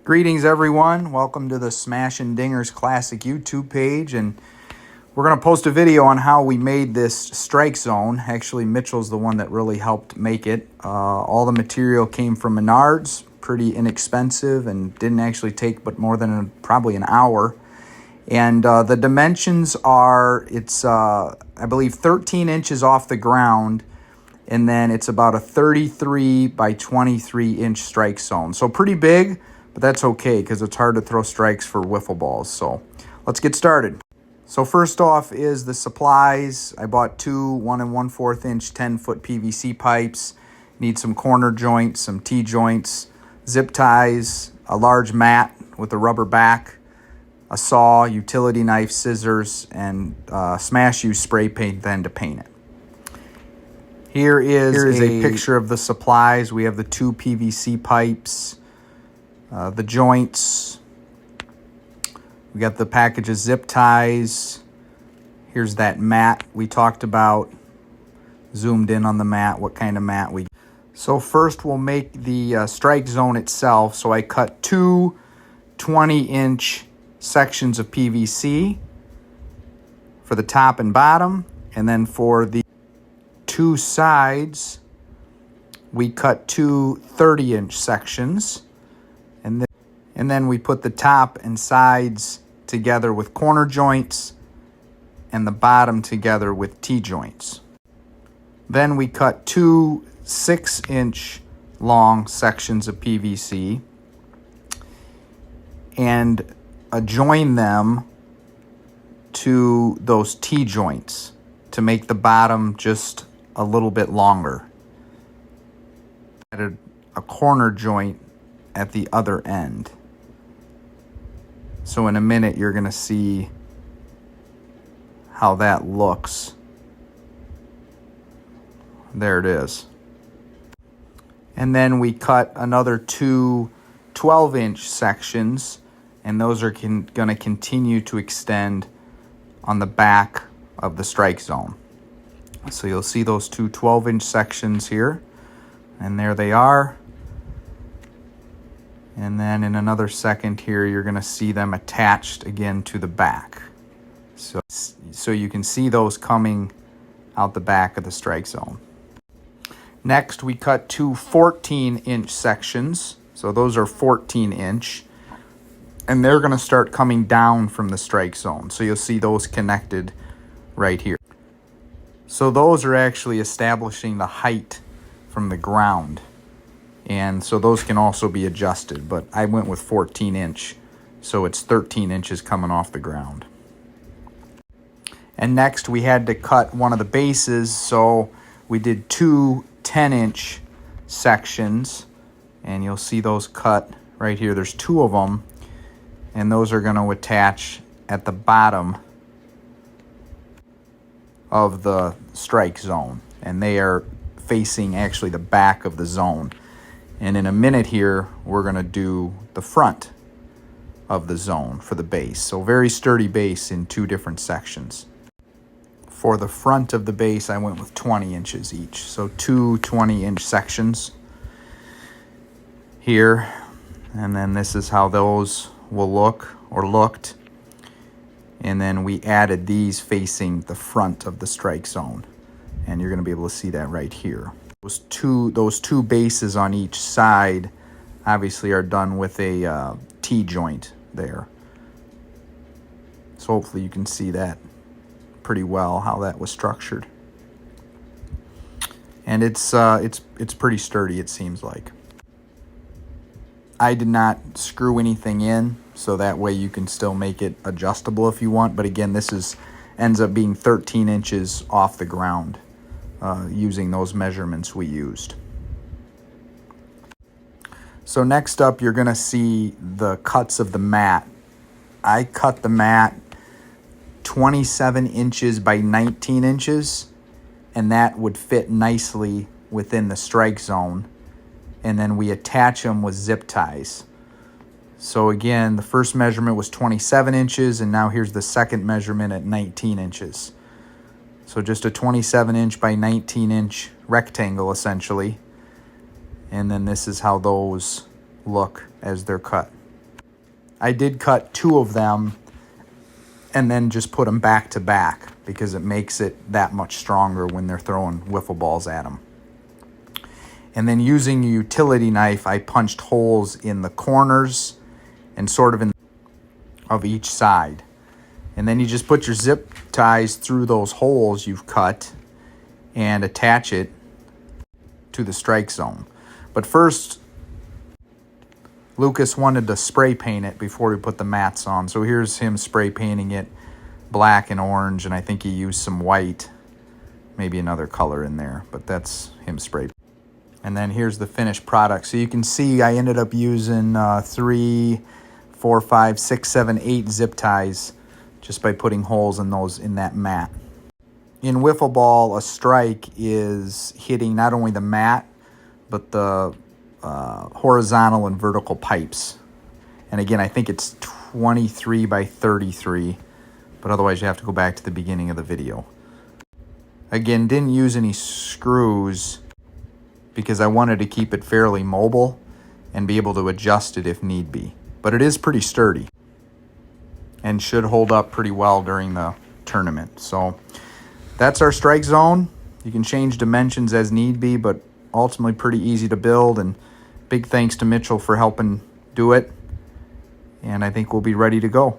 Greetings everyone, welcome to the Smashin' Dingers Classic YouTube page, and we're going to post a video on how we made this strike zone. Actually, Mitchell's the one that really helped make it. All the material came from Menards, pretty inexpensive, and didn't actually take but more than probably an hour. And the dimensions are, it's I believe 13 inches off the ground, and then it's about a 33 by 23 inch strike zone. So pretty big. But that's okay because it's hard to throw strikes for wiffle balls. So let's get started. So first off is the supplies. I bought two 1 1/4 inch 10-foot PVC pipes. Need some corner joints, some T-joints, zip ties, a large mat with a rubber back, a saw, utility knife, scissors, and Smash Use spray paint then to paint it. Here is a picture of the supplies. We have the two PVC pipes, the joints, we got the package of zip ties. Here's that mat we talked about. Zoomed in on the mat, what kind of mat we. So first we'll make the strike zone itself. So I cut two 20-inch sections of PVC for the top and bottom, and then for the two sides we cut two 30-inch sections. And then we put the top and sides together with corner joints and the bottom together with T-joints. Then we cut two 6-inch long sections of PVC and join them to those T-joints to make the bottom just a little bit longer. Added a corner joint at the other end. So in a minute, you're going to see how that looks. There it is. And then we cut another two 12-inch sections, and those are going to continue to extend on the back of the strike zone. So you'll see those two 12-inch sections here, and there they are. And then in another second here, you're going to see them attached again to the back. So you can see those coming out the back of the strike zone. Next, we cut two 14-inch sections. So those are 14-inch. And they're going to start coming down from the strike zone. So you'll see those connected right here. So those are actually establishing the height from the ground. And so those can also be adjusted, but I went with 14-inch, so it's 13 inches coming off the ground. And next we had to cut one of the bases, so we did two 10-inch sections, and you'll see those cut right here. There's two of them, and those are going to attach at the bottom of the strike zone, and they are facing actually the back of the zone. And in a minute here, we're going to do the front of the zone for the base. So very sturdy base in two different sections. For the front of the base, I went with 20 inches each. So two 20-inch sections here. And then this is how those will look or looked. And then we added these facing the front of the strike zone. And you're going to be able to see that right here. Those two bases on each side obviously are done with a T-joint there. So hopefully you can see that pretty well, how that was structured. And it's pretty sturdy, it seems like. I did not screw anything in, so that way you can still make it adjustable if you want. But again, this ends up being 13 inches off the ground. Using those measurements we used. So next up, you're going to see the cuts of the mat. I cut the mat 27 inches by 19 inches, and that would fit nicely within the strike zone. And then we attach them with zip ties. So again, the first measurement was 27 inches, and now here's the second measurement at 19 inches. So just a 27-inch by 19-inch rectangle, essentially. And then this is how those look as they're cut. I did cut 2 of them and then just put them back to back because it makes it that much stronger when they're throwing wiffle balls at them. And then using a utility knife, I punched holes in the corners and sort of in of each side. And then you just put your zip ties through those holes you've cut and attach it to the strike zone. But first, Lucas wanted to spray paint it before we put the mats on. So here's him spray painting it black and orange, and I think he used some white, maybe another color in there, but that's him spray. And then here's the finished product. So you can see I ended up using 3, 4, 5, 6, 7, 8 zip ties just by putting holes in those in that mat. In wiffle ball, a strike is hitting not only the mat, but the horizontal and vertical pipes. And again, I think it's 23 by 33, but otherwise you have to go back to the beginning of the video. Again, didn't use any screws because I wanted to keep it fairly mobile and be able to adjust it if need be. But it is pretty sturdy and should hold up pretty well during the tournament. So that's our strike zone. You can change dimensions as need be, but ultimately pretty easy to build, and big thanks to Mitchell for helping do it. And I think we'll be ready to go.